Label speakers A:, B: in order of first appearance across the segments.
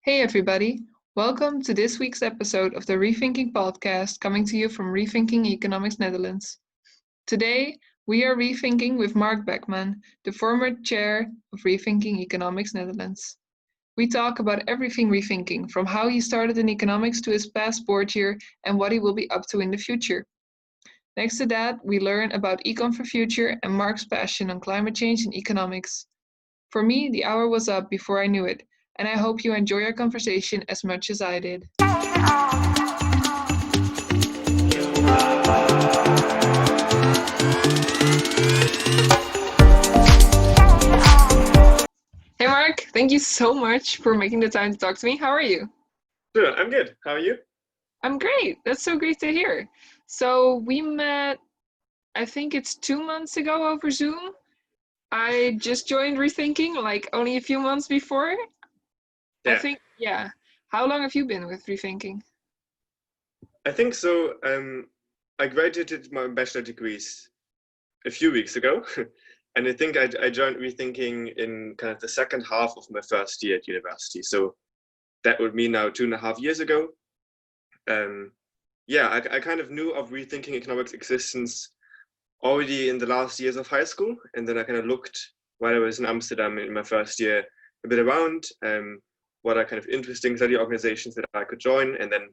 A: Hey everybody, welcome to this week's episode of the Rethinking Podcast coming to you from Rethinking Economics Netherlands. Today, we are rethinking with Marc Beckmann, the former chair of Rethinking Economics Netherlands. We talk about everything rethinking, from how he started in economics to his past board year and what he will be up to in the future. Next to that, we learn about Ecom for Future and Marc's passion on climate change and economics. For me, the hour was up before I knew it, and I hope you enjoy our conversation as much as I did. Hey Marc, thank you so much for making the time to talk to me. How are you?
B: Sure, I'm good. How are you?
A: I'm great. That's so great to hear. So we met, I think it's 2 months ago over Zoom. I just joined Rethinking like only a few months before. I
B: Yeah,
A: think, yeah. How long have you been with Rethinking?
B: I think so. I graduated my bachelor degrees a few weeks ago, and I think I joined Rethinking in kind of the second half of my first year at university. So that would mean now 2.5 years ago. Yeah, I kind of knew of Rethinking Economics' existence already in the last years of high school, and then I kind of looked while I was in Amsterdam in my first year a bit around what are kind of interesting study organizations that I could join, and then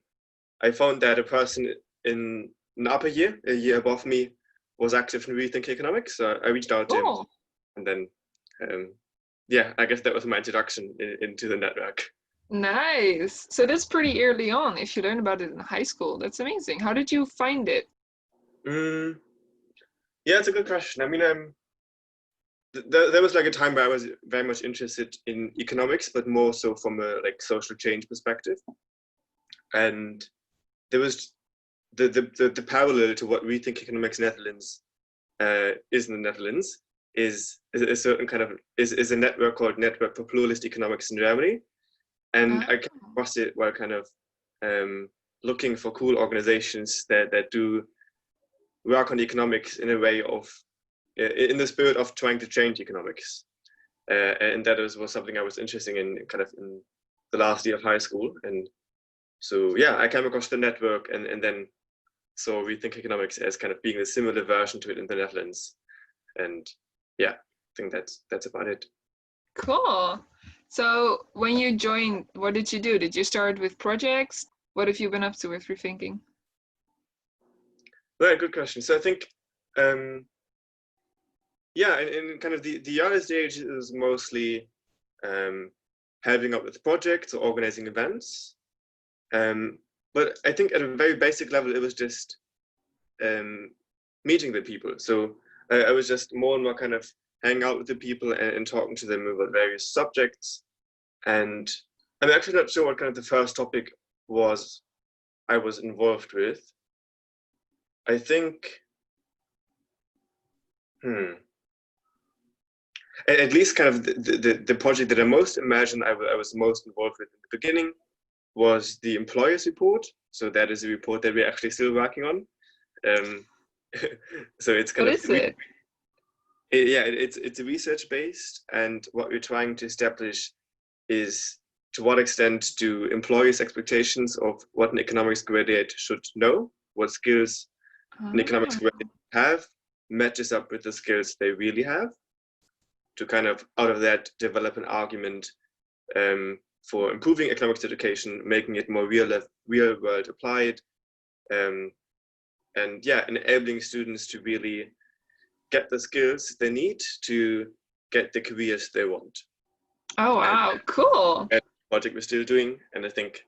B: I found that a person in an upper year, a year above me, was active in Rethinking Economics. So I reached out to him,
A: Cool.
B: and then yeah, I guess that was my introduction into the network.
A: Nice. So that's pretty early on if you learn about it in high school. That's amazing. How did you find it?
B: Mm, yeah, it's a good question. I mean, there was like a time where I was very much interested in economics, but more so from a like social change perspective. And there was the parallel to what Rethinking Economics Netherlands is in the Netherlands is a certain kind of is a network called Network for Pluralist Economics in Germany, and
A: Ah,
B: I came across it while kind of looking for cool organizations that do work on economics in a way of in the spirit of trying to change economics, and that was something I was interested in kind of in the last year of high school, and so yeah, I came across the network and then so we think economics as kind of being a similar version to it in the Netherlands. And yeah, I think that's about it.
A: cool. So when you joined, what did you do? Did you start with projects? What have you been up to with Rethinking?
B: Right, good question. So I think, yeah, in kind of the early stage is mostly helping out with projects or organizing events. But I think at a very basic level, it was just meeting the people. So I was just more and more kind of hanging out with the people and talking to them about various subjects. And I'm actually not sure what kind of the first topic was I was involved with. I think, at least kind of the project that I most imagine I was most involved with in the beginning was the employers report. So that is a report that we're actually still working on. Um, so it's kind
A: What
B: of
A: is it?
B: yeah, it's research based, and what we're trying to establish is to what extent do employers' expectations of what an economics graduate should know, what skills an economics
A: Ah,
B: graduate have, matches up with the skills they really have, to kind of out of that develop an argument for improving economics education, making it more real world applied, and yeah, enabling students to really get the skills they need to get the careers they want.
A: oh
B: And
A: wow, cool.
B: that project we're still doing, and I think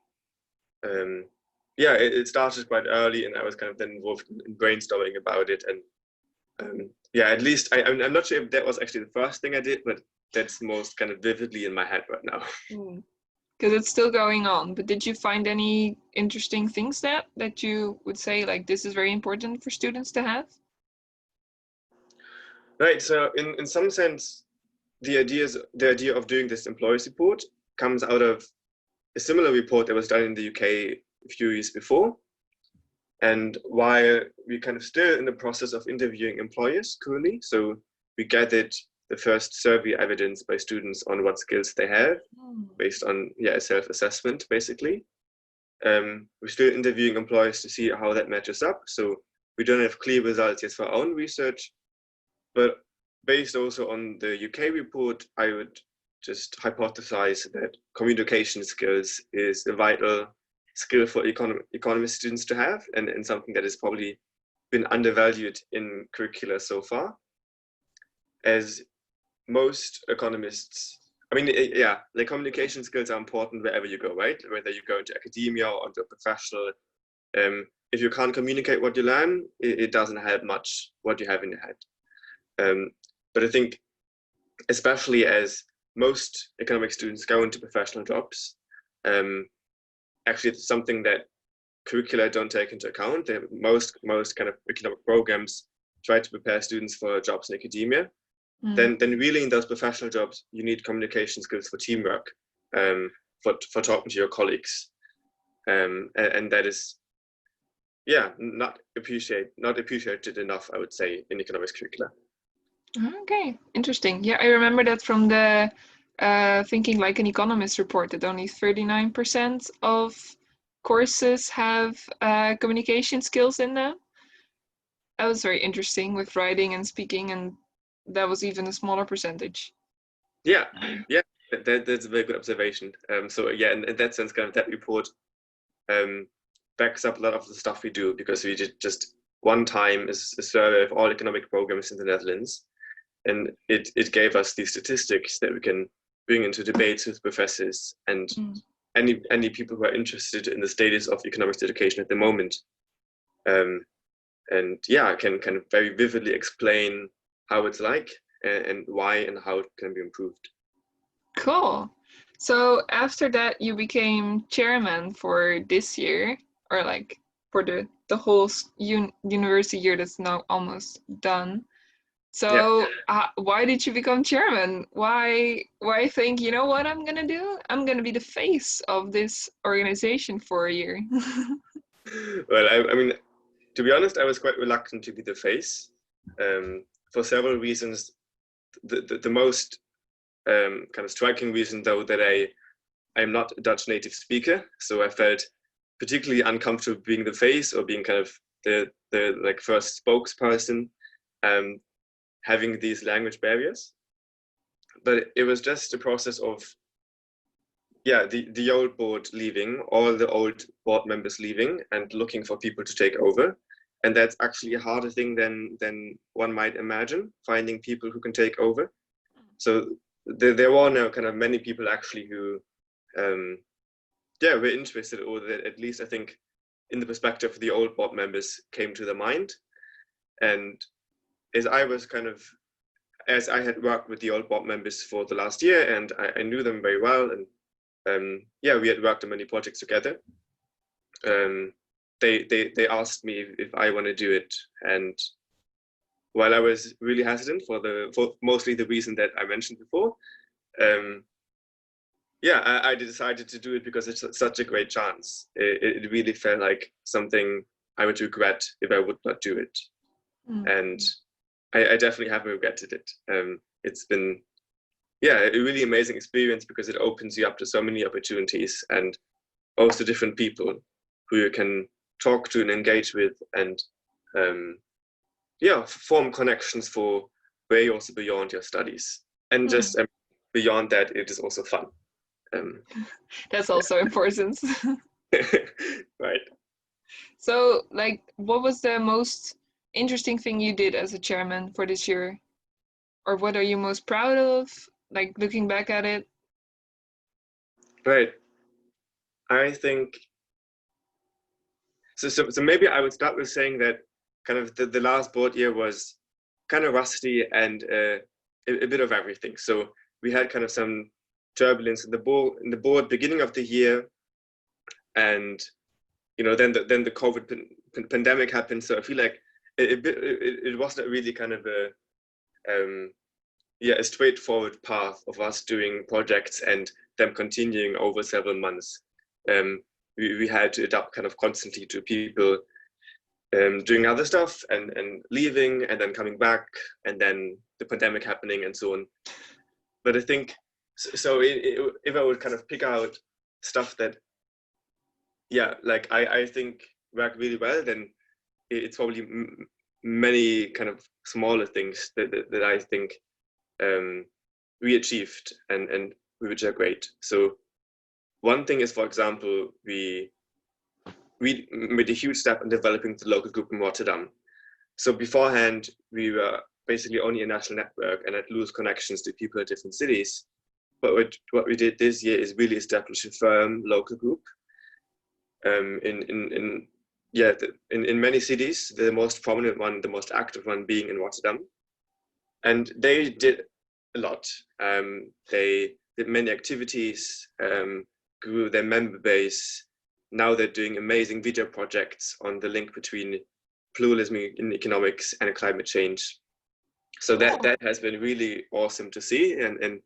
B: yeah, it started quite early, and I was kind of then involved in brainstorming about it, and yeah, at least I'm not sure if that was actually the first thing I did, but that's most kind of vividly in my head right now.
A: Because it's still going on. But did you find any interesting things that you would say like this is very important for students to have?
B: Right. So in some sense, the idea of doing this employees report comes out of a similar report that was done in the UK a few years before. And while we're kind of still in the process of interviewing employers currently, so we gathered the first survey evidence by students on what skills they have based on a self-assessment, basically. We're still interviewing employers to see how that matches up. So we don't have clear results yet for our own research, but based also on the UK report, I would just hypothesize that communication skills is a vital skill for economist students to have, and something that has probably been undervalued in curricula so far, as most economists, like communication skills are important wherever you go, right? Whether you go into academia or into a professional, if you can't communicate what you learn, it doesn't help much what you have in your head. But I think, especially as most economic students go into professional jobs, actually it's something that curricula don't take into account. Most kind of economic programs try to prepare students for jobs in academia. Then really in those professional jobs, you need communication skills for teamwork, for talking to your colleagues, and that is, not appreciated enough, I would say, in economics curricula.
A: Okay, interesting. Yeah, I remember that from the Thinking Like an Economist report, that only 39% of courses have communication skills in them. That was very interesting with writing and speaking, and that was even a smaller percentage.
B: Yeah, that's a very good observation. So in that sense, kind of that report backs up a lot of the stuff we do, because we did just one time a survey of all economic programs in the Netherlands, and it gave us these statistics that we can bring into debates with professors and any people who are interested in the status of economics education at the moment. I can kind of very vividly explain how it's like and why and how it can be improved.
A: Cool. So after that, you became chairman for this year, or like for the whole university year that's now almost done. So why did you become chairman? Why think, you know what I'm gonna do? I'm gonna be the face of this organization for a year.
B: Well, I mean, to be honest, I was quite reluctant to be the face, for several reasons. The most kind of striking reason, though, that I'm not a Dutch native speaker, so I felt particularly uncomfortable being the face or being kind of the like first spokesperson, having these language barriers. But it was just a process of the old board leaving, all the old board members leaving, and looking for people to take over. And that's actually a harder thing than one might imagine, finding people who can take over. So there were now kind of many people actually who were interested, or that at least I think in the perspective of the old board members came to their mind. And as I had worked with the old board members for the last year, and I knew them very well, and we had worked on many projects together. They asked me if I want to do it, and while I was really hesitant for mostly the reason that I mentioned before, I decided to do it because it's such a great chance. It really felt like something I would regret if I would not do it, and I definitely haven't regretted it. It's been a really amazing experience, because it opens you up to so many opportunities and also different people who you can talk to and engage with, and form connections for way also beyond your studies. And just beyond that, it is also fun.
A: That's also important.
B: Right.
A: So, like, what was the most interesting thing you did as a chairman for this year? Or what are you most proud of, like, looking back at it?
B: Right. I think so maybe I would start with saying that kind of the last board year was kind of rusty and a bit of everything. So we had kind of some turbulence in the board beginning of the year, and then the COVID pandemic happened. So I feel like it wasn't really kind of a straightforward path of us doing projects and them continuing over several months. We had to adapt kind of constantly to people doing other stuff and leaving and then coming back, and then the pandemic happening and so on. But I think, so if I would kind of pick out stuff that, like I think work really well, then it's probably many kind of smaller things that I think we achieved and which are great. So one thing is, for example, we made a huge step in developing the local group in Rotterdam. So beforehand, we were basically only a national network and had loose connections to people in different cities. But what we did this year is really establish a firm local group in many cities, the most prominent one, the most active one being in Rotterdam. And they did a lot. They did many activities, grew their member base. Now they're doing amazing video projects on the link between pluralism in economics and climate change. So that has been really awesome to see, and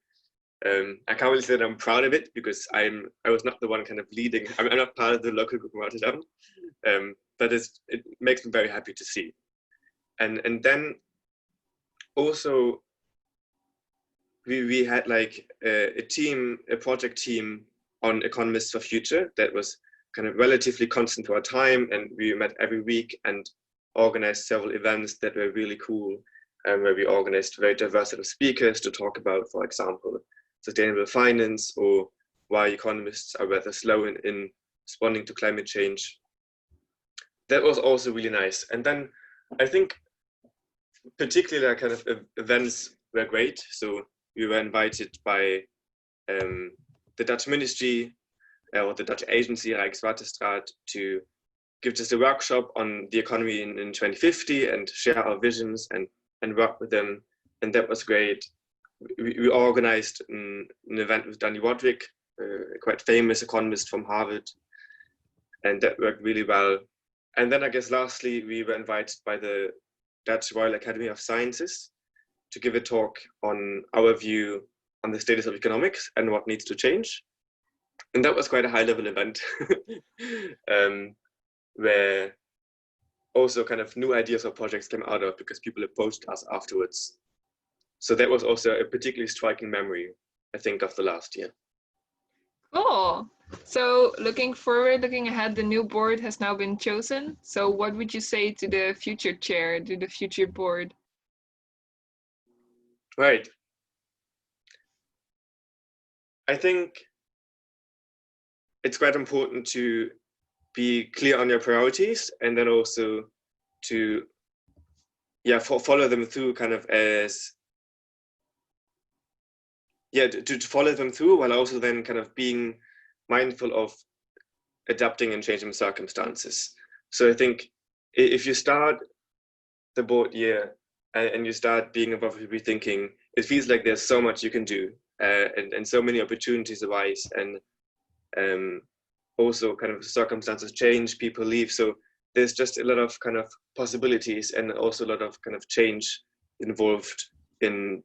B: I can't really say that I'm proud of it, because I was not the one kind of leading. I'm not part of the local group in Rotterdam, but it makes me very happy to see. And then also we had like a project team on Economists for Future that was kind of relatively constant to our time, and we met every week and organized several events that were really cool, where we organized a very diverse set of speakers to talk about, for example, sustainable finance, or why economists are rather slow in responding to climate change. That was also really nice. And then I think particularly kind of events were great. So we were invited by the Dutch ministry or the Dutch agency Rijkswaterstaat to give just a workshop on the economy in 2050 and share our visions and work with them. And that was great. We organized an event with Danny Roderick, a quite famous economist from Harvard, and that worked really well. And then I guess lastly, we were invited by the Dutch Royal Academy of Sciences to give a talk on our view on the status of economics and what needs to change. And that was quite a high-level event, where also kind of new ideas or projects came out of, because people approached us afterwards. So that was also a particularly striking memory, I think, of the last year.
A: Cool. So looking forward, looking ahead, the new board has now been chosen. So what would you say to the future chair, to the future board?
B: Right. I think it's quite important to be clear on your priorities, and then also to follow them through kind of as to follow them through, while also then kind of being mindful of adapting and changing circumstances. So I think if you start the board year and you start being involved with rethinking, it feels like there's so much you can do, and so many opportunities arise, and also kind of circumstances change, people leave. So there's just a lot of kind of possibilities, and also a lot of kind of change involved in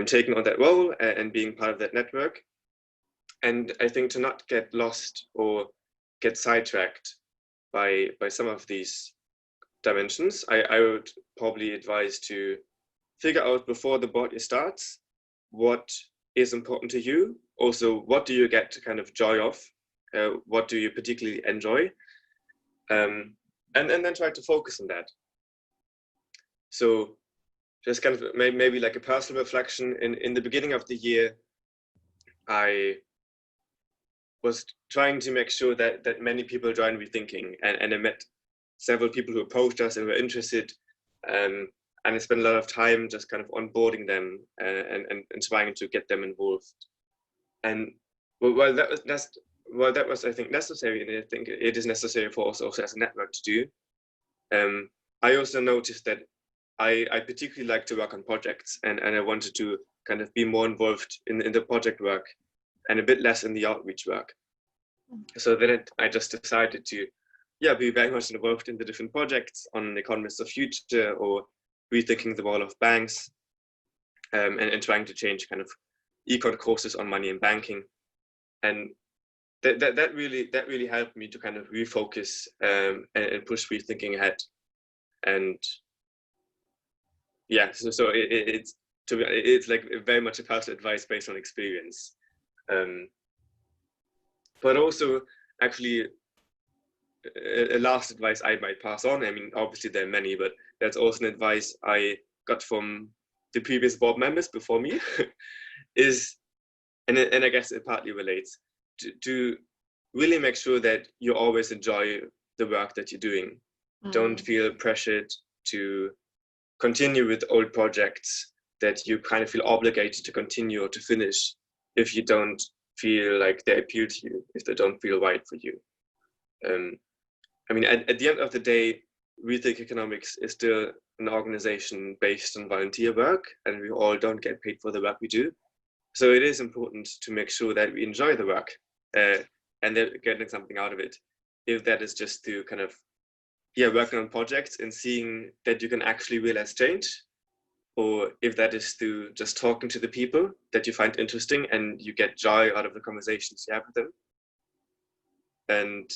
B: taking on that role and being part of that network. And I think to not get lost or get sidetracked by some of these dimensions, I would probably advise to figure out before the board year starts what is important to you. Also, what do you get kind of joy of? What do you particularly enjoy? And then try to focus on that. So just kind of maybe like a personal reflection. In the beginning of the year, I was trying to make sure that many people joined Rethinking, and I met several people who approached us and were interested, and I spent a lot of time just kind of onboarding them and trying to get them involved. And that was I think necessary, and I think it is necessary for us also as a network to do. I also noticed that I particularly like to work on projects, and I wanted to kind of be more involved in the project work and a bit less in the outreach work. So then I just decided to be very much involved in the different projects on Economists of Future, or rethinking the role of banks, and trying to change kind of econ courses on money and banking. And that really helped me to kind of refocus and push rethinking ahead. And yeah, so it's like very much a personal advice based on experience, but also actually a last advice I might pass on. I mean, obviously there are many, but that's also an advice I got from the previous board members before me, is, and I guess it partly relates, to really make sure that you always enjoy the work that you're doing. Don't feel pressured to continue with old projects that you kind of feel obligated to continue or to finish if you don't feel like they appeal to you, if they don't feel right for you. I mean, at the end of the day, Rethink Economics is still an organization based on volunteer work, and we all don't get paid for the work we do. So it is important to make sure that we enjoy the work and that getting something out of it. If that is just to kind of, working on projects and seeing that you can actually realize change, or if that is through just talking to the people that you find interesting and you get joy out of the conversations you have with them. And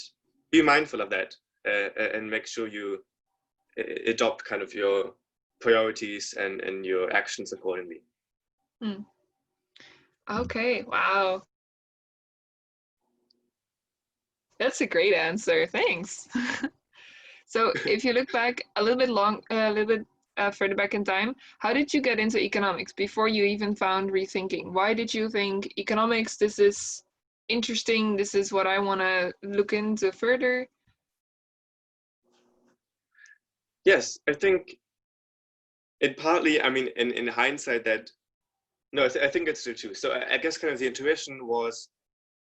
B: be mindful of that and make sure you adopt kind of your priorities and your actions accordingly.
A: Okay, wow. That's a great answer. Thanks. So if you look back a little bit further back in time, how did you get into economics before you even found Rethinking? Why did you think economics, this is interesting, this is what I want to look into further?
B: Yes, I think it partly, I mean, in hindsight, I think it's still true. So I guess kind of the intuition was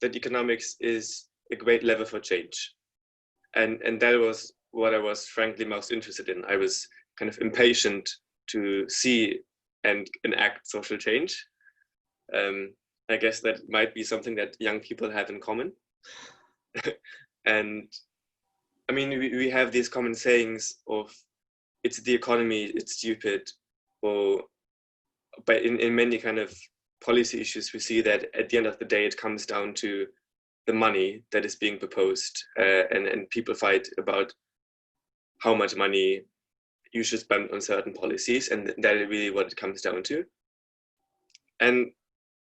B: that economics is a great lever for change. And that was what I was frankly most interested in. I was kind of impatient to see and enact social change. I guess that might be something that young people have in common. And I mean, we have these common sayings of, it's the economy, it's stupid, or but in many kind of policy issues, we see that at the end of the day, it comes down to the money that is being proposed, and people fight about how much money you should spend on certain policies, and that is really what it comes down to. And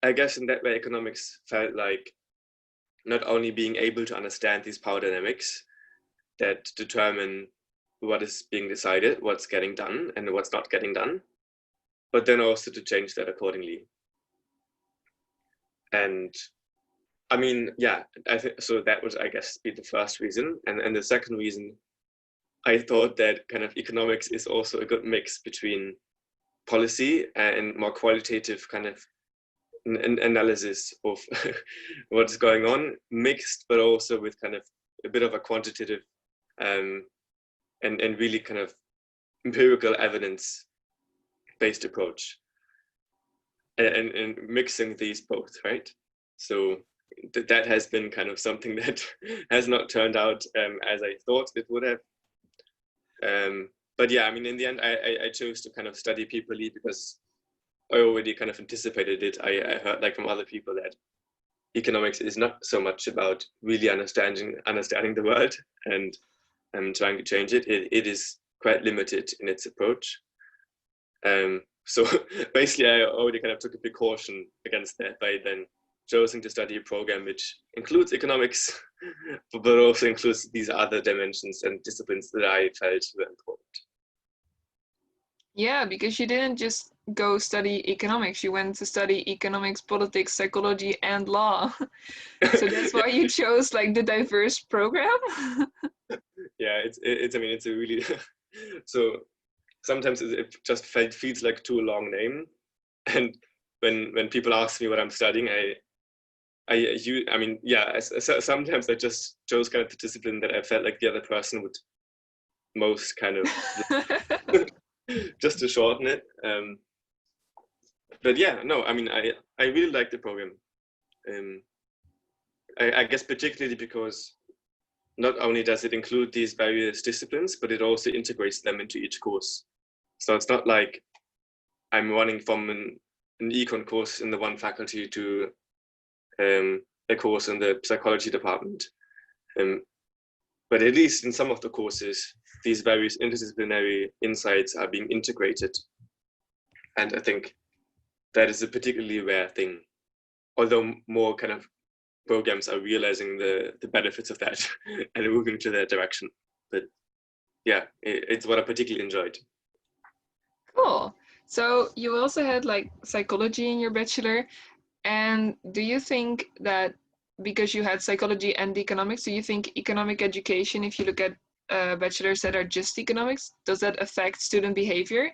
B: I guess in that way, economics felt like not only being able to understand these power dynamics that determine what is being decided, what's getting done, and what's not getting done, but then also to change that accordingly. And I mean, I think so. That would, I guess, be the first reason. And the second reason, I thought that kind of economics is also a good mix between policy and more qualitative kind of analysis of what's going on, mixed, but also with kind of a bit of a quantitative and really kind of empirical evidence-based approach, and mixing these both, right? So that has been kind of something that has not turned out as I thought it would have. But yeah, I mean, in the end, I chose to kind of study PPE because I already kind of anticipated it. I heard like from other people that economics is not so much about really understanding the world and trying to change it. It is quite limited in its approach. So basically, I already kind of took a precaution against that by then choosing to study a program which includes economics, but also includes these other dimensions and disciplines that I felt were important.
A: Yeah, because you didn't just go study economics, you went to study economics, politics, psychology, and law. So that's why you chose like the diverse program?
B: Yeah, it's I mean, it's a really, so sometimes it just feels like too long name. And when people ask me what I'm studying, sometimes I just chose kind of the discipline that I felt like the other person would most kind of just to shorten it. But yeah, no, I mean, I really like the program. I guess particularly because not only does it include these various disciplines, but it also integrates them into each course. So it's not like I'm running from an econ course in the one faculty to a course in the psychology department. But at least in some of the courses, these various interdisciplinary insights are being integrated. And I think that is a particularly rare thing, although more kind of programs are realizing the benefits of that and moving to that direction. But yeah, it's what I particularly enjoyed.
A: Cool. So you also had like psychology in your bachelor. And do you think that because you had psychology and economics, do you think economic education, if you look at bachelors that are just economics, does that affect student behavior?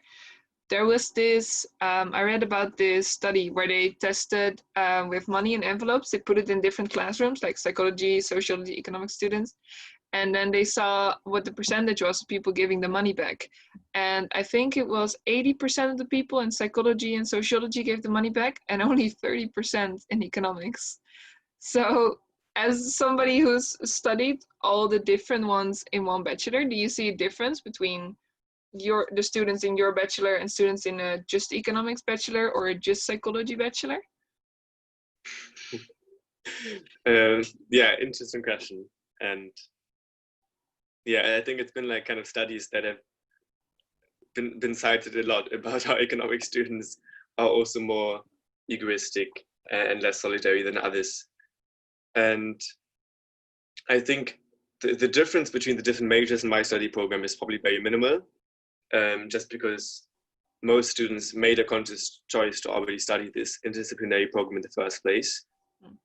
A: There was this, I read about this study where they tested with money in envelopes. They put it in different classrooms, like psychology, sociology, economics students. And then they saw what the percentage was of people giving the money back. And I think it was 80% of the people in psychology and sociology gave the money back, and only 30% in economics. So as somebody who's studied all the different ones in one bachelor, do you see a difference between the students in your bachelor and students in a just economics bachelor or a just psychology bachelor?
B: Yeah, interesting question. And yeah, I think it's been like kind of studies that have been cited a lot about how economic students are also more egoistic and less solidary than others. And I think the difference between the different majors in my study program is probably very minimal, just because most students made a conscious choice to already study this interdisciplinary program in the first place.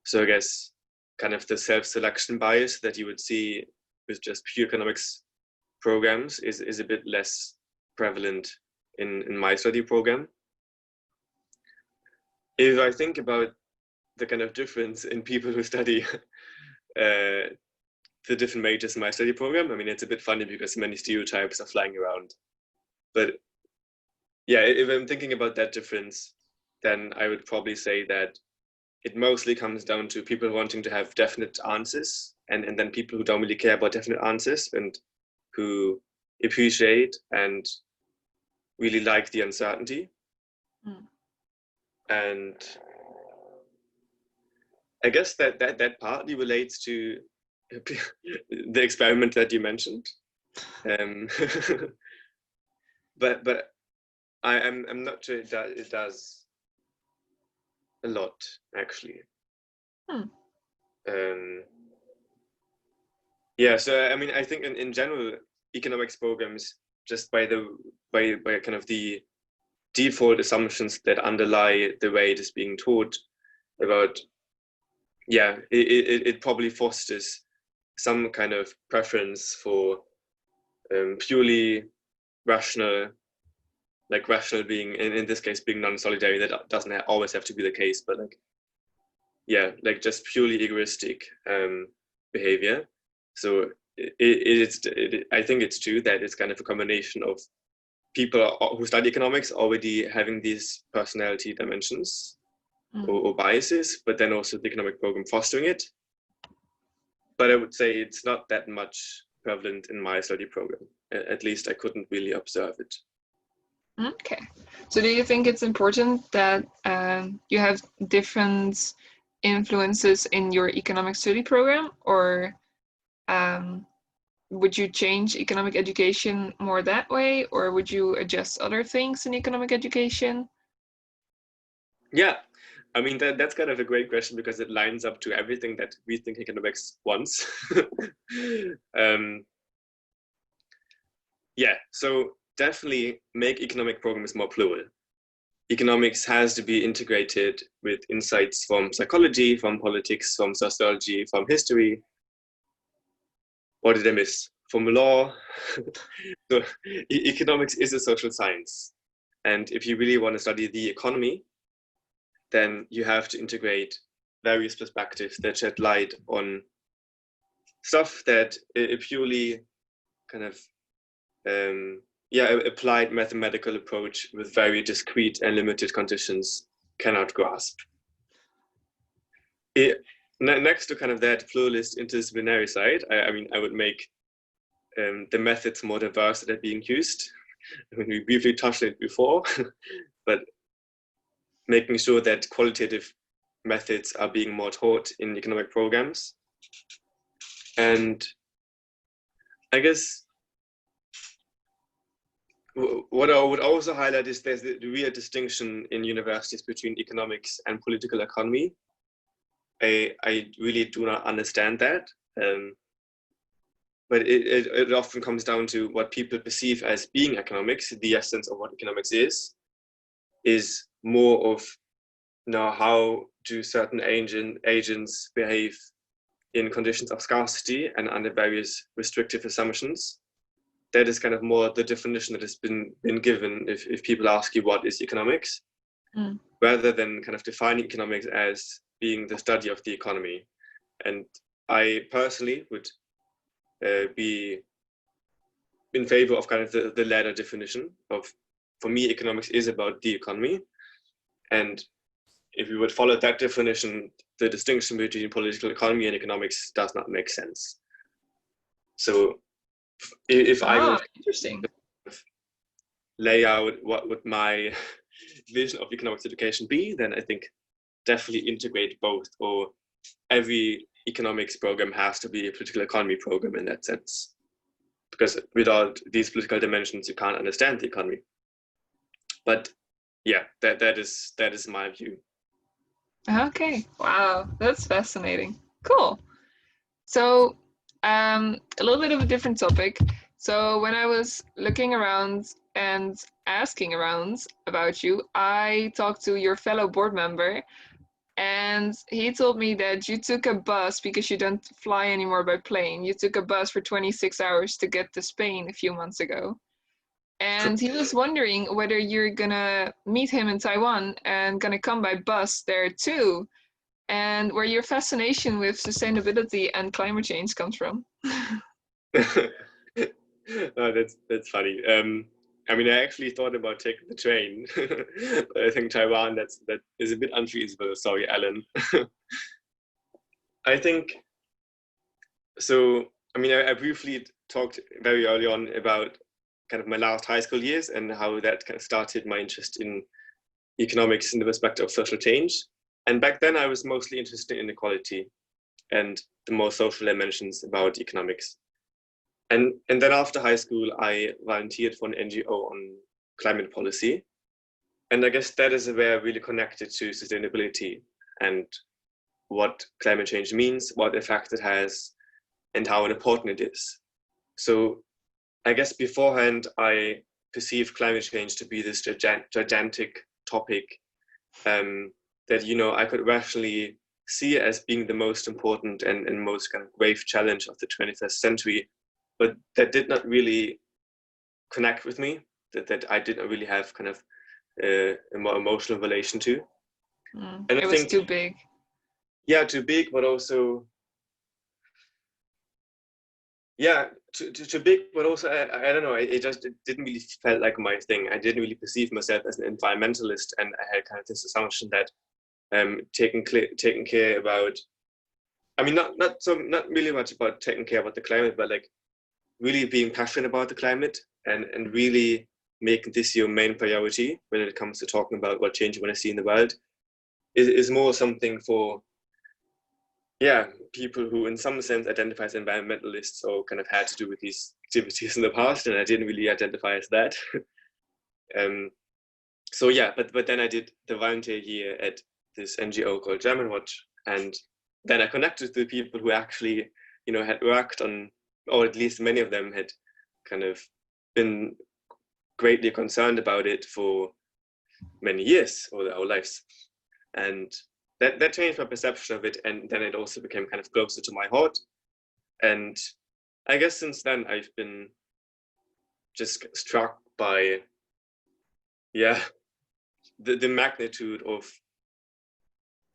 B: So I guess kind of the self-selection bias that you would see with just pure economics programs is a bit less prevalent in my study program. If I think about the kind of difference in people who study the different majors in my study program, I mean, it's a bit funny because many stereotypes are flying around. But yeah, if I'm thinking about that difference, then I would probably say that it mostly comes down to people wanting to have definite answers, and then people who don't really care about definite answers and who appreciate and really like the uncertainty. And I guess that partly relates to the experiment that you mentioned. But I'm not sure it does a lot, actually. Yeah, so I mean, I think in general, economics programs, just by kind of the default assumptions that underlie the way it is being taught about, yeah, it probably fosters some kind of preference for purely rational, like rational being, in this case, being non-solidary. That doesn't always have to be the case, but like, yeah, like just purely egoistic behavior. So I think it's true that it's kind of a combination of people who study economics already having these personality dimensions or biases, but then also the economic program fostering it. But I would say it's not that much prevalent in my study program. At least I couldn't really observe it.
A: Okay. So do you think it's important that you have different influences in your economic study program, or would you change economic education more that way, or would you adjust other things in economic education?
B: Yeah, I mean, that's kind of a great question because it lines up to everything that Rethinking Economics wants. Yeah, so definitely make economic programs more plural. Economics has to be integrated with insights from psychology, from politics, from sociology, from history. What did I miss? From law. So economics is a social science. And if you really want to study the economy, then you have to integrate various perspectives that shed light on stuff that a purely kind of applied mathematical approach with very discrete and limited conditions cannot grasp. Next to kind of that pluralist interdisciplinary side, I mean, I would make the methods more diverse that are being used. I mean, we briefly touched it before, but making sure that qualitative methods are being more taught in economic programs. And I guess what I would also highlight is there's the real distinction in universities between economics and political economy. I really do not understand that. But it often comes down to what people perceive as being economics. The essence of what economics is more of, you know, how do certain agents behave in conditions of scarcity and under various restrictive assumptions. That is kind of more the definition that has been given if people ask you what is economics, rather than kind of defining economics as being the study of the economy. And I personally would be in favor of kind of the latter definition of, for me, economics is about the economy. And if we would follow that definition, the distinction between political economy and economics does not make sense. So if I would
A: interesting.
B: lay out what would my vision of economics education be, then I think definitely integrate both, or every economics program has to be a political economy program in that sense. Because without these political dimensions, you can't understand the economy. But yeah, that is my view.
A: Okay, wow, that's fascinating. Cool. So, a little bit of a different topic. So when I was looking around and asking around about you, I talked to your fellow board member, and he told me that you took a bus because you don't fly anymore by plane. You took a bus for 26 hours to get to Spain a few months ago. And he was wondering whether you're gonna meet him in Taiwan and gonna come by bus there too, and where your fascination with sustainability and climate change comes from.
B: Oh, that's funny. I mean, I actually thought about taking the train. But I think Taiwan, that is a bit unfeasible. Sorry, Alan. I think so. I mean, I briefly talked very early on about kind of my last high school years and how that kind of started my interest in economics in the perspective of social change. And back then, I was mostly interested in inequality and the more social dimensions about economics. And then after high school, I volunteered for an NGO on climate policy. And I guess that is where I really connected to sustainability and what climate change means, what effect it has, and how important it is. So I guess beforehand, I perceived climate change to be this gigantic topic that, you know, I could rationally see as being the most important and most kind of grave challenge of the 21st century. But that did not really connect with me, that I didn't really have kind of a more emotional relation to.
A: And it was too big.
B: Yeah, too big, but also, yeah, too big, but also, I don't know, it didn't really felt like my thing. I didn't really perceive myself as an environmentalist, and I had kind of this assumption that taking care about, I mean, not really much about taking care about the climate, but like really being passionate about the climate and really making this your main priority when it comes to talking about what change you want to see in the world is more something for, yeah, people who in some sense identify as environmentalists or kind of had to do with these activities in the past, and I didn't really identify as that. So yeah, but then I did the volunteer year at this NGO called German Watch, and then I connected to people who actually, you know, had worked on, or at least many of them had kind of been greatly concerned about it for many years or their whole lives. And that changed my perception of it. And then it also became kind of closer to my heart. And I guess since then I've been just struck by, yeah, the magnitude of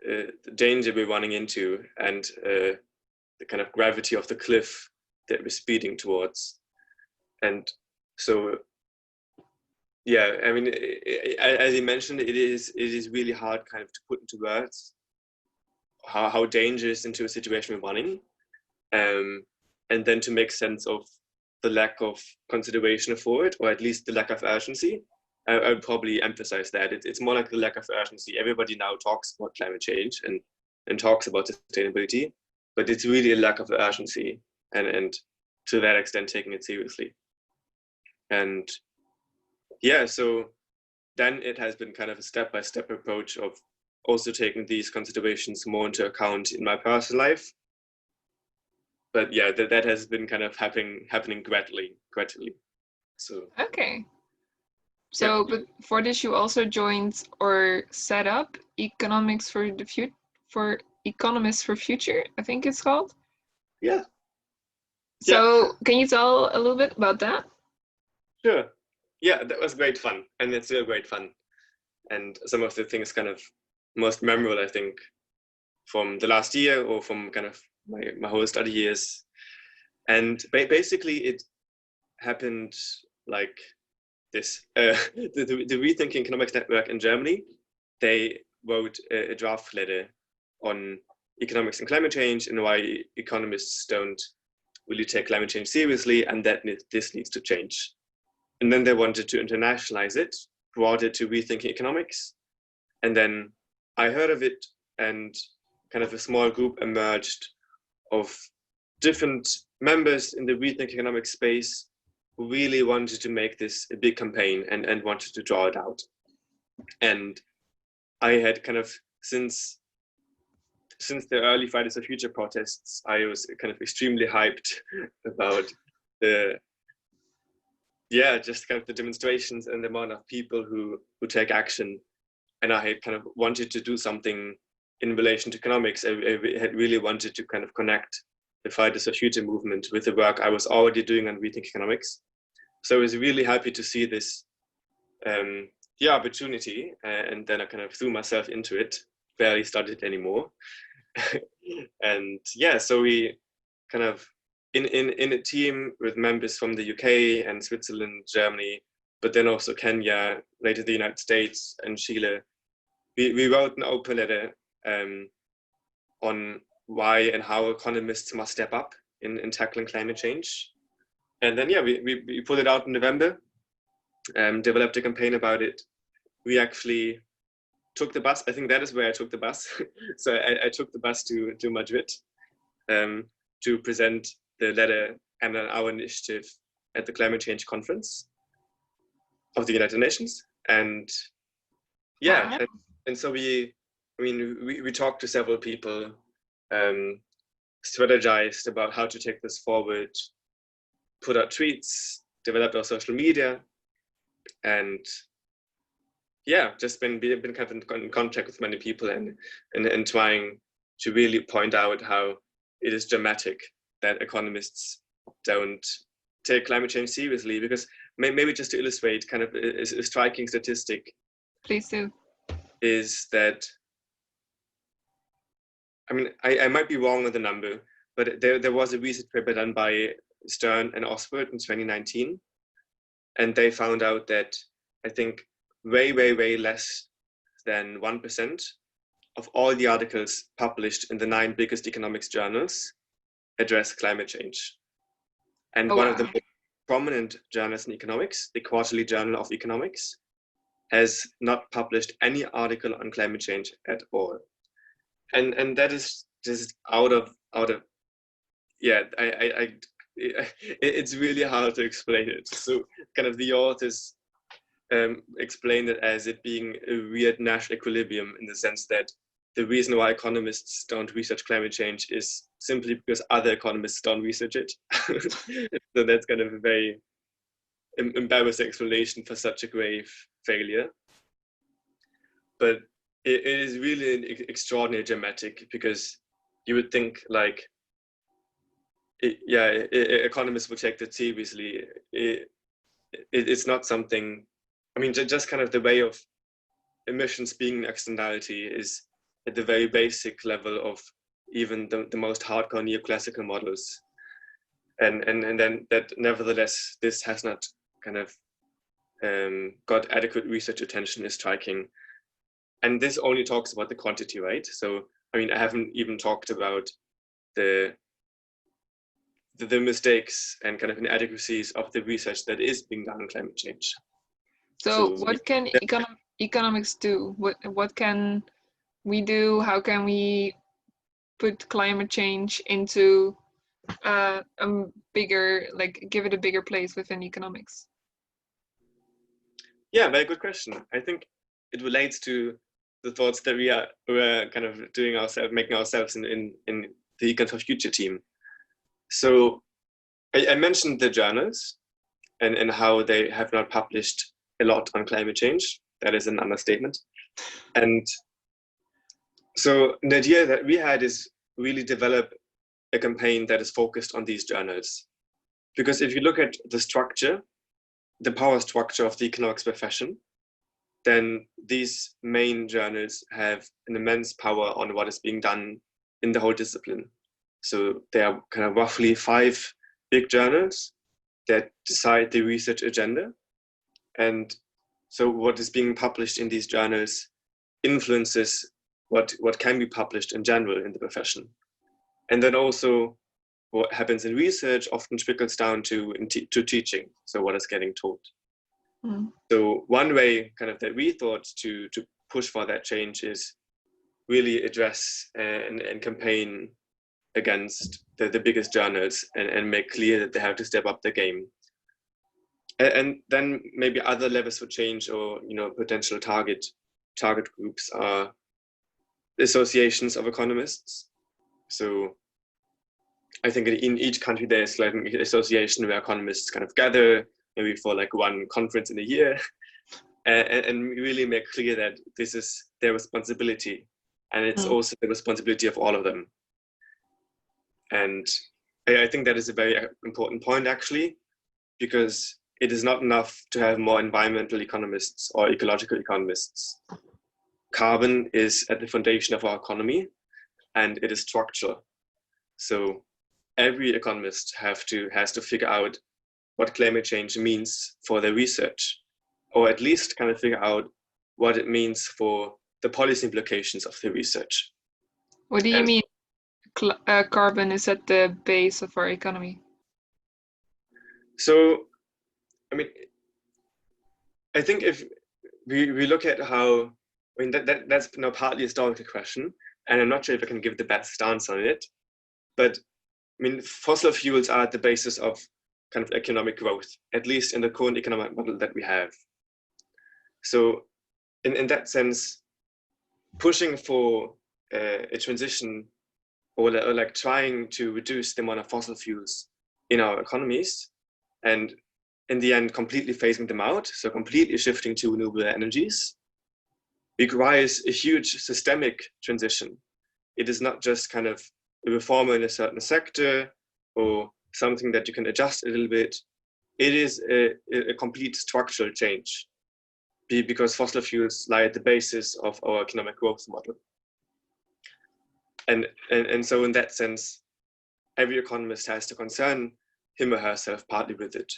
B: the danger we're running into and the kind of gravity of the cliff that we're speeding towards. And so, yeah, I mean, as you mentioned, it is really hard kind of to put into words how dangerous into a situation we're running, and then to make sense of the lack of consideration for it, or at least the lack of urgency. I would probably emphasize that. It's more like the lack of urgency. Everybody now talks about climate change and talks about sustainability, but it's really a lack of urgency and to that extent taking it seriously. And yeah, so then it has been kind of a step-by-step approach of also taking these considerations more into account in my personal life. But yeah, that has been kind of happening gradually. So
A: Okay. So, but for this, you also joined or set up Economics for the Future, for Economists for Future, I think it's called.
B: Yeah.
A: So, can you tell a little bit about that?
B: Sure. Yeah, that was great fun, and it's still great fun. And some of the things kind of most memorable, I think, from the last year or from kind of my whole study years. And basically, it happened like this. The Rethinking Economics Network in Germany, they wrote a draft letter on economics and climate change and why economists don't really take climate change seriously, and that this needs to change. And then they wanted to internationalize it, brought it to Rethinking Economics. And then I heard of it, and kind of a small group emerged of different members in the Rethinking Economics space who really wanted to make this a big campaign and wanted to draw it out. And I had kind of, since the early Fridays for Future protests, I was kind of extremely hyped about just kind of the demonstrations and the amount of people who take action. And I had kind of wanted to do something in relation to economics. I had really wanted to kind of connect the Fridays for Future movement with the work I was already doing on Rethinking Economics. So I was really happy to see this opportunity, and then I kind of threw myself into it, barely studied anymore. And yeah, so we kind of in a team with members from the UK and Switzerland, Germany, but then also Kenya, later the United States and Chile. We wrote an open letter on why and how economists must step up in tackling climate change. And then we put it out in November, developed a campaign about it. We actually took the bus. I think that is where I took the bus. So I took the bus to Madrid to present the letter and our initiative at the climate change conference of the United Nations. And yeah, and so we talked to several people, strategized about how to take this forward, put out tweets, developed our social media, and yeah, just been kind of in contact with many people and trying to really point out how it is dramatic that economists don't take climate change seriously. Because maybe just to illustrate kind of a striking statistic,
A: please do,
B: is that, I mean, I might be wrong on the number, but there was a research paper done by Stern and Oswald in 2019, and they found out that I think way less than 1% of all the articles published in the 9 biggest economics journals address climate change. And one of the most prominent journals in economics, the Quarterly Journal of Economics, has not published any article on climate change at all. And that is just out of it's really hard to explain it. So kind of the authors explained it as it being a weird Nash equilibrium, in the sense that the reason why economists don't research climate change is simply because other economists don't research it. So that's kind of a very embarrassing explanation for such a grave failure. But it is really extraordinarily dramatic, because you would think like, economists would take that seriously. It's not something, I mean, just kind of the way of emissions being an externality is at the very basic level of even the most hardcore neoclassical models. And then that nevertheless, this has not kind of got adequate research attention is striking. And this only talks about the quantity, right? So, I mean, I haven't even talked about the mistakes and kind of inadequacies of the research that is being done on climate change.
A: So
B: So
A: what can economics do? What can we do? How can we put climate change into a bigger, like give it a bigger place within economics?
B: yeah, very good question. I think it relates to the thoughts that we're kind of doing ourselves, making ourselves in the Ecom for Future team. So I mentioned the journals and how they have not published a lot on climate change. That is an understatement. And so the idea that we had is really develop a campaign that is focused on these journals. Because if you look at the structure, the power structure of the economics profession, then these main journals have an immense power on what is being done in the whole discipline. So there are kind of roughly 5 big journals that decide the research agenda. And so what is being published in these journals influences what can be published in general in the profession. And then also what happens in research often trickles down to teaching, so what is getting taught.
A: Mm.
B: So one way kind of that we thought to push for that change is really address and campaign against the biggest journals and make clear that they have to step up their game. And then maybe other levels for change, or potential target groups are associations of economists. So I think in each country there's like an association where economists kind of gather, maybe for like one conference in a year, and really make clear that this is their responsibility, and it's also the responsibility of all of them. And I think that is a very important point, actually, because it is not enough to have more environmental economists or ecological economists. Carbon is at the foundation of our economy, and it is structural. So every economist has to figure out what climate change means for their research, or at least kind of figure out what it means for the policy implications of the research.
A: What do you mean carbon is at the base of our economy?
B: So, I mean, I think if we look at how, I mean, that's partly a historical question, and I'm not sure if I can give the best answer on it, but I mean, fossil fuels are at the basis of kind of economic growth, at least in the current economic model that we have. So in that sense, pushing for a transition or like trying to reduce the amount of fossil fuels in our economies, and in the end completely phasing them out, so completely shifting to renewable energies, requires a huge systemic transition. It is not just kind of a reform in a certain sector or something that you can adjust a little bit. It is a complete structural change, because fossil fuels lie at the basis of our economic growth model. And so in that sense, every economist has to concern him or herself partly with it.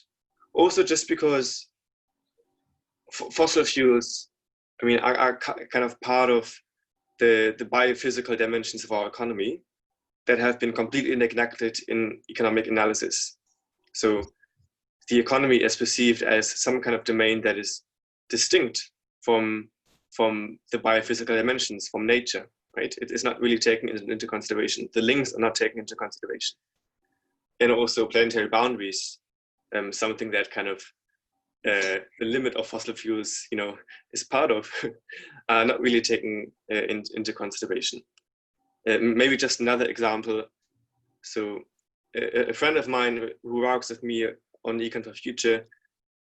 B: Also just because fossil fuels, I mean, are kind of part of the biophysical dimensions of our economy that have been completely neglected in economic analysis. So the economy is perceived as some kind of domain that is distinct from the biophysical dimensions, from nature, right? It is not really taken into consideration. The links are not taken into consideration. And also planetary boundaries, something that kind of the limit of fossil fuels, is part of, are not really taken into consideration. Maybe just another example. So a friend of mine who works with me on Ecom for Future,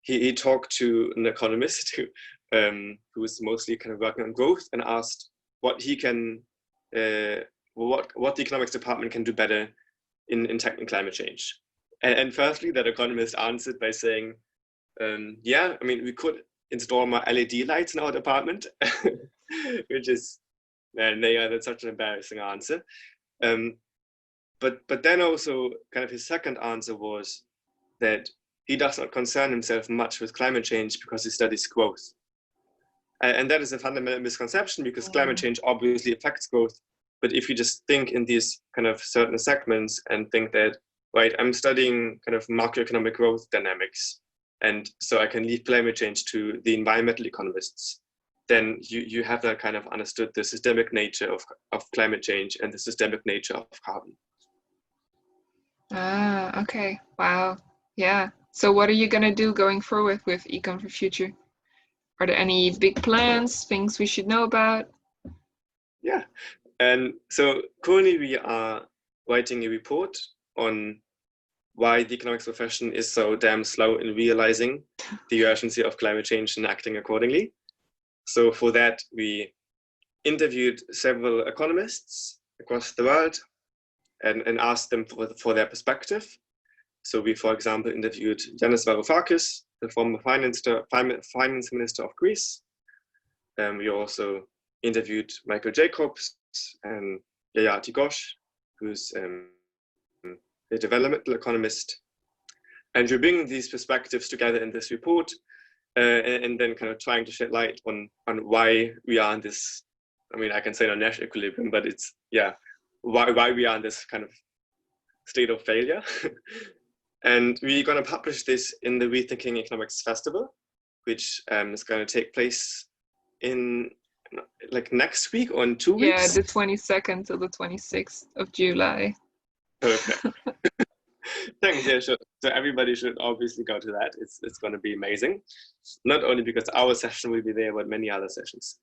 B: he talked to an economist who is mostly kind of working on growth, and asked what he can, what the economics department can do better in tackling climate change. And firstly, that economist answered by saying, yeah, I mean, we could install more LED lights in our department, which is, that's such an embarrassing answer. But then also kind of his second answer was that he does not concern himself much with climate change because he studies growth. And that is a fundamental misconception, because climate change obviously affects growth. But if you just think in these kind of certain segments and think that, right, I'm studying kind of macroeconomic growth dynamics, and so I can leave climate change to the environmental economists, then you have that kind of understood the systemic nature of climate change and the systemic nature of carbon.
A: Ah, okay. Wow. Yeah. So what are you going to do going forward with Ecom for Future? Are there any big plans, things we should know about?
B: Yeah. And so currently we are writing a report on why the economics profession is so damn slow in realizing the urgency of climate change and acting accordingly. So for that, we interviewed several economists across the world and asked them for their perspective. So we, for example, interviewed Yanis Varoufakis, the former finance minister of Greece. We also interviewed Michael Jacobs and Yaya Tigosh, who's a developmental economist. And we're bringing these perspectives together in this report, and then kind of trying to shed light on why we are in this, I mean, I can say non-Nash equilibrium, but it's, yeah, why we are in this kind of state of failure. And we're going to publish this in the Rethinking Economics Festival, which is going to take place in like next week or in 2 weeks.
A: Yeah, the 22nd to the 26th of July.
B: Perfect. Thanks. Yeah, sure. So everybody should obviously go to that. It's going to be amazing. Not only because our session will be there, but many other sessions.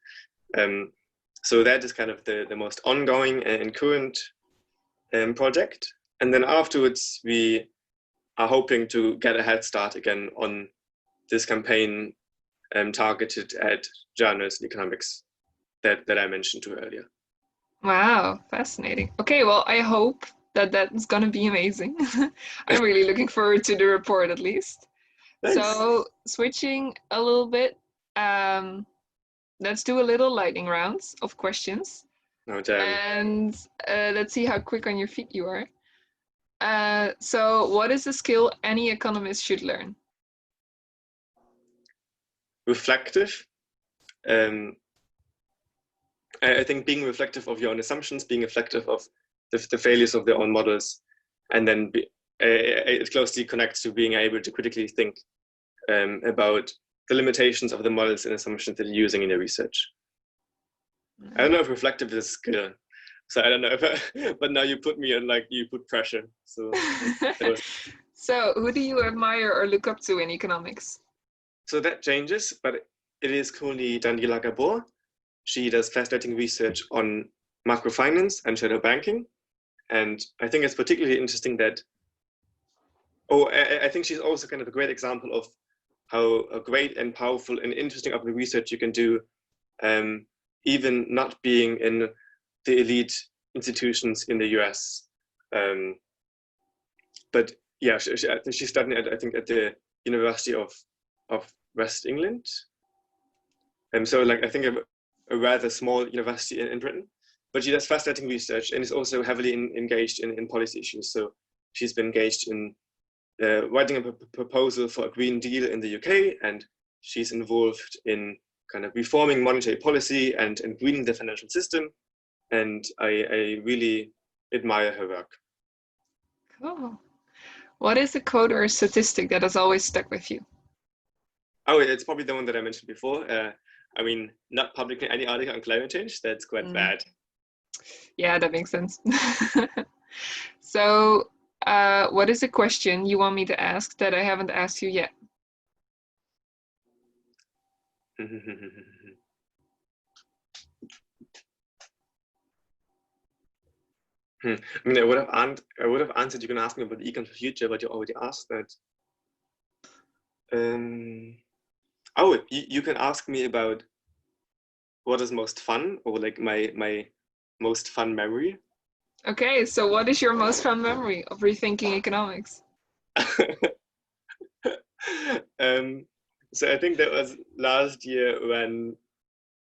B: So that is kind of the most ongoing and current project. And then afterwards, we are hoping to get a head start again on this campaign targeted at journals in economics that I mentioned to earlier.
A: Wow, fascinating. Okay, well, I hope that's going to be amazing. I'm really looking forward to the report at least.
B: Thanks.
A: So switching a little bit, let's do a little lightning rounds of questions.
B: Oh, damn.
A: And let's see how quick on your feet you are. So what is a skill any economist should learn?
B: Reflective. I think being reflective of your own assumptions, being reflective of the failures of their own models, and then it closely connects to being able to critically think about the limitations of the models and assumptions that you're using in your research. I don't know if reflective is a skill, so I don't know if, but now you put me on, like, you put pressure. So,
A: So who do you admire or look up to in economics?
B: So that changes, but it is currently Daniela Gabor. She does fascinating research on macrofinance and shadow banking. And I think it's particularly interesting that, I think she's also kind of a great example of how a great and powerful and interesting of the research you can do, even not being in the elite institutions in the US. But yeah, she's studying I think at the University of West England. And so, like, I think a rather small university in Britain, but she does fascinating research and is also heavily engaged in policy issues. So she's been engaged in writing a proposal for a Green Deal in the UK, and she's involved in kind of reforming monetary policy and greening the financial system. And I really admire her work.
A: Cool. What is a quote or a statistic that has always stuck with you?
B: Oh, it's probably the one that I mentioned before. I mean, not publishing any article on climate change, that's quite bad.
A: Yeah, that makes sense. So, what is a question you want me to ask that I haven't asked you yet?
B: I mean, I would have answered. You can ask me about the Ecom for Future, but you already asked that. You can ask me about what is most fun, or like my most fun memory.
A: Okay, so what is your most fun memory of rethinking economics?
B: So I think that was last year when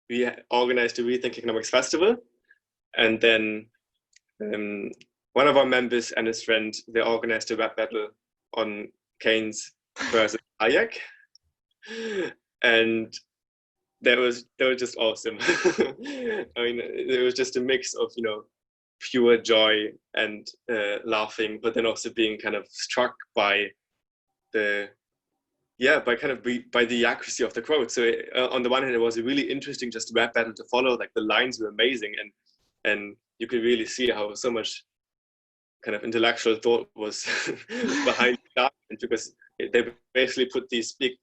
B: we organized the Rethinking Economics Festival, and then one of our members and his friend, they organized a rap battle on Keynes versus Hayek, and that was just awesome. I mean, it was just a mix of, pure joy and laughing, but then also being kind of struck by the yeah, by the accuracy of the quote. So on the one hand, it was a really interesting just rap battle to follow. Like the lines were amazing, and you could really see how so much kind of intellectual thought was behind the argument, because they basically put these big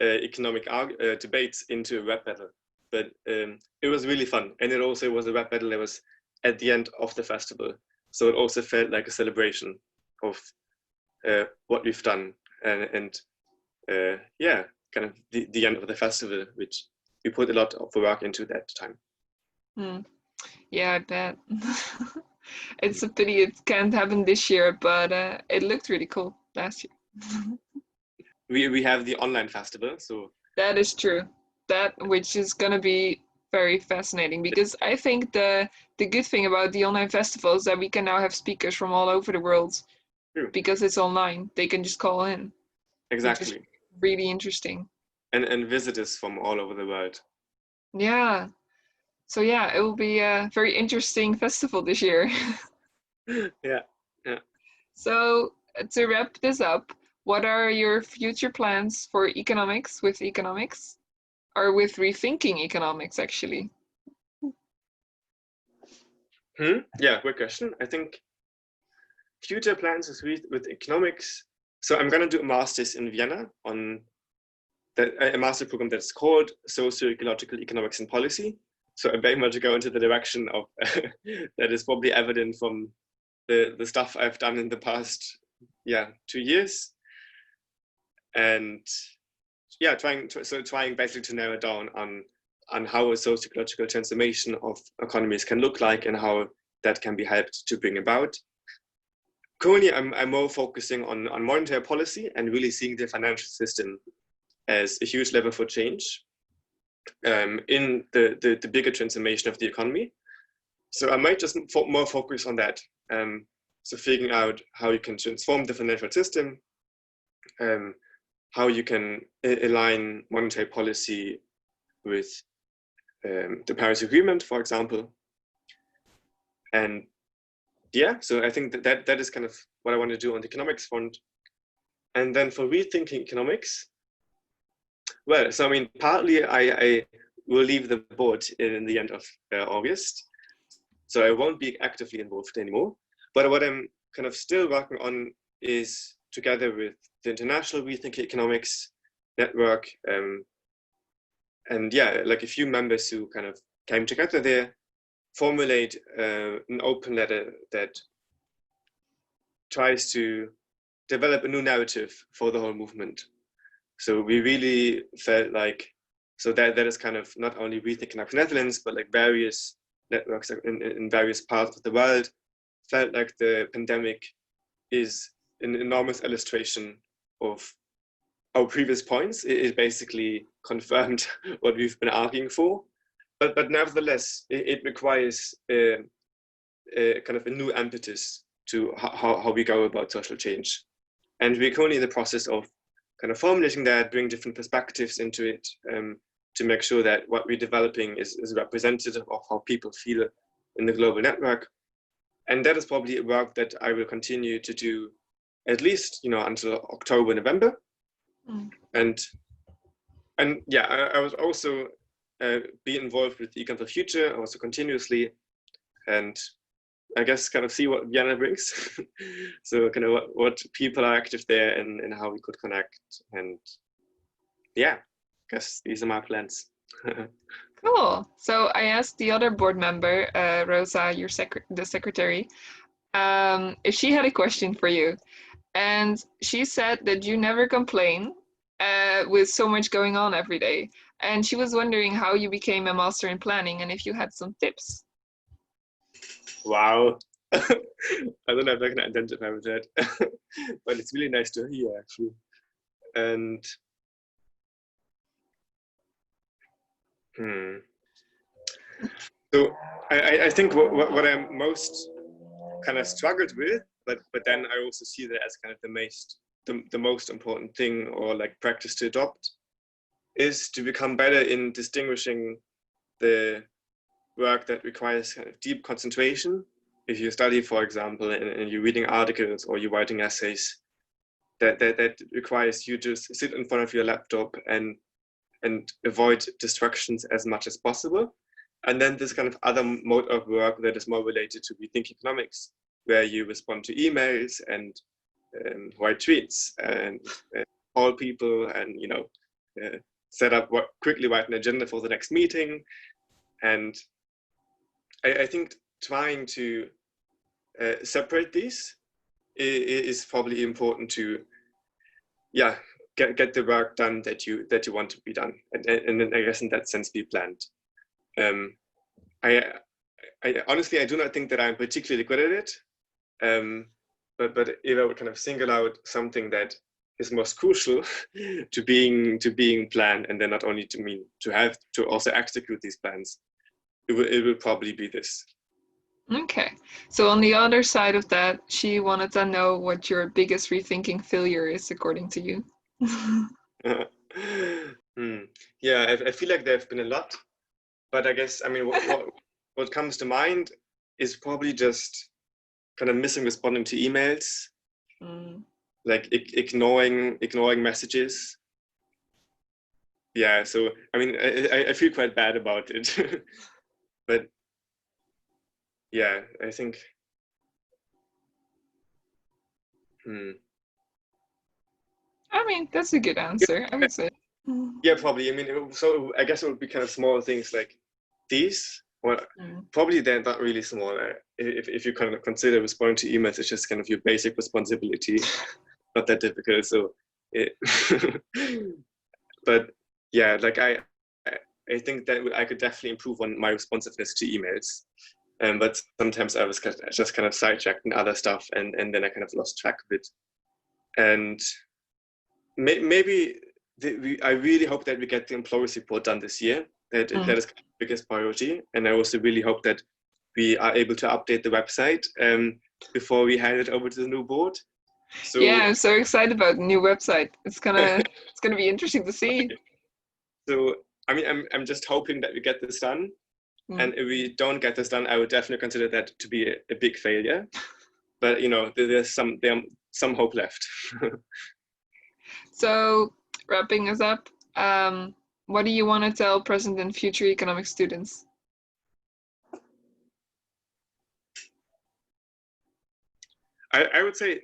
B: economic debates into a rap battle. But it was really fun, and it also was a rap battle that was at the end of the festival, so it also felt like a celebration of what we've done, and yeah, kind of the end of the festival, which we put a lot of work into that time.
A: Yeah, I bet. It's a pity it can't happen this year, but it looked really cool last year.
B: We have the online festival, so
A: That is true. That which is gonna be very fascinating, because I think the good thing about the online festival is that we can now have speakers from all over the world
B: true.
A: because it's online. They can just call in, which is
B: Exactly.
A: really interesting.
B: And visitors from all over the world.
A: Yeah. So yeah, it will be a very interesting festival this year.
B: Yeah, yeah.
A: So to wrap this up, what are your future plans for economics with economics? Or with rethinking economics, actually?
B: Yeah, good question. I think future plans with economics. So I'm going to do a master's in Vienna on a master program that's called Socio-Ecological Economics and Policy. So I very much go into the direction of that is probably evident from the stuff I've done in the past 2 years, and yeah, trying basically to narrow down on how a socio-ecological transformation of economies can look like and how that can be helped to bring about. Currently, I'm more focusing on monetary policy and really seeing the financial system as a huge lever for change in the bigger transformation of the economy. So I might just more focus on that. So figuring out how you can transform the financial system, how you can align monetary policy with the Paris Agreement, for example. And yeah, so I think that is kind of what I want to do on the economics front. And then for rethinking economics, well, so I mean, partly I will leave the board in the end of August, so I won't be actively involved anymore. But what I'm kind of still working on is, together with the International Rethinking Economics Network, and yeah, like a few members who kind of came together there, formulate an open letter that tries to develop a new narrative for the whole movement. So we really felt like, so that is kind of not only Rethinking Economics Netherlands, but like various networks in various parts of the world felt like the pandemic is an enormous illustration of our previous points. It basically confirmed what we've been arguing for, but nevertheless, it requires a kind of a new impetus to how we go about social change. And we're currently in the process of kind of formulating that, bring different perspectives into it, to make sure that what we're developing is representative of how people feel in the global network. And that is probably a work that I will continue to do at least, until October, November. And yeah, I was also be involved with Ecom for Future also continuously, and I guess kind of see what Vienna brings. So kind of what people are active there, and how we could connect. And yeah, I guess these are my plans.
A: Cool. So I asked the other board member, Rosa, the secretary, if she had a question for you. And she said that you never complain with so much going on every day. And she was wondering how you became a master in planning and if you had some tips.
B: Wow. I don't know if I can identify with that, but it's really nice to hear, actually. And so I think what I'm most kind of struggled with, but then I also see that as kind of the most important thing, or like practice to adopt, is to become better in distinguishing the work that requires kind of deep concentration. If you study, for example, and you're reading articles or you're writing essays, that requires you to sit in front of your laptop and avoid distractions as much as possible. And then this kind of other mode of work that is more related to Rethinking Economics, where you respond to emails and write tweets and call people and set up quickly write an agenda for the next meeting. And I think trying to separate these is probably important to get the work done that you want to be done, and then I guess in that sense be planned. I honestly, I do not think that I'm particularly good at it, but if I would kind of single out something that is most crucial to being planned, and then not only to have to also execute these plans, it will probably be this.
A: Okay, so on the other side of that, she wanted to know what your biggest rethinking failure is, according to you.
B: Yeah, I feel like there have been a lot, but I guess, I mean, what comes to mind is probably just kind of missing responding to emails, like ignoring messages. Yeah, so I mean, I feel quite bad about it, but yeah, I think.
A: I mean, that's a good answer, I would say.
B: Yeah, probably. I mean, so I guess it would be kind of small things like these. Well, probably they're not really small. If you kind of consider responding to emails, it's just kind of your basic responsibility, not that difficult. So, but yeah, like I think that I could definitely improve on my responsiveness to emails. But sometimes I was just kind of sidetracked in other stuff, and then I kind of lost track of it. And maybe I really hope that we get the employees report done this year. That is the biggest priority. And I also really hope that we are able to update the website before we hand it over to the new board. So
A: yeah, I'm so excited about the new website. It's gonna be interesting to see. So
B: I mean, I'm just hoping that we get this done. And if we don't get this done, I would definitely consider that to be a big failure. But there's some hope left.
A: So wrapping us up, what do you want to tell present and future economics students?
B: I would say,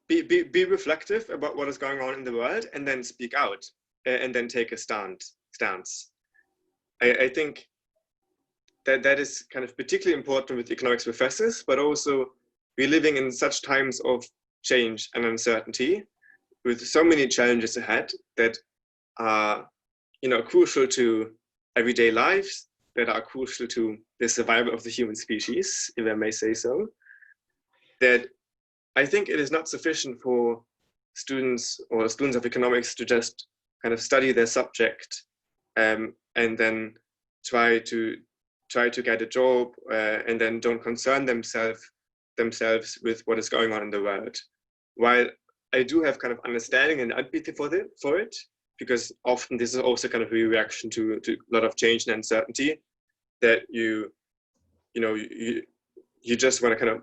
B: be reflective about what is going on in the world, and then speak out, and then take a stance. I think that is kind of particularly important with economics professors, but also we're living in such times of change and uncertainty, with so many challenges ahead that are, crucial to everyday lives, that are crucial to the survival of the human species, if I may say so, that I think it is not sufficient for students of economics to just kind of study their subject and then try to get a job and then don't concern themselves with what is going on in the world. While I do have kind of understanding and empathy for it, because often this is also kind of a reaction to a lot of change and uncertainty, that you just want to kind of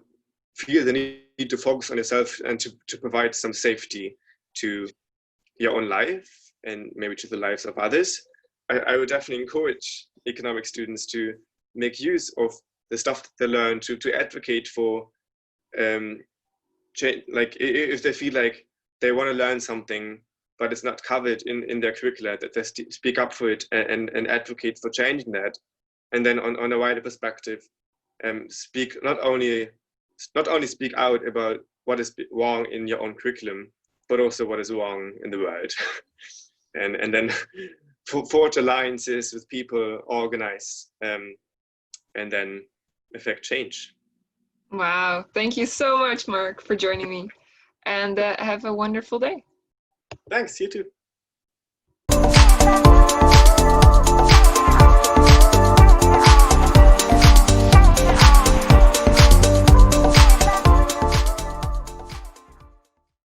B: feel the need to focus on yourself and to provide some safety to your own life and maybe to the lives of others. I would definitely encourage economic students to make use of the stuff that they learn to advocate for change. Like if they feel like they want to learn something but it's not covered in their curricula, that they speak up for it and advocate for changing that. And then on a wider perspective, speak not only speak out about what is wrong in your own curriculum, but also what is wrong in the world. and then forge alliances with people, organize, and then affect change.
A: Wow, thank you so much, Marc, for joining me, and have a wonderful day.
B: Thanks, you too.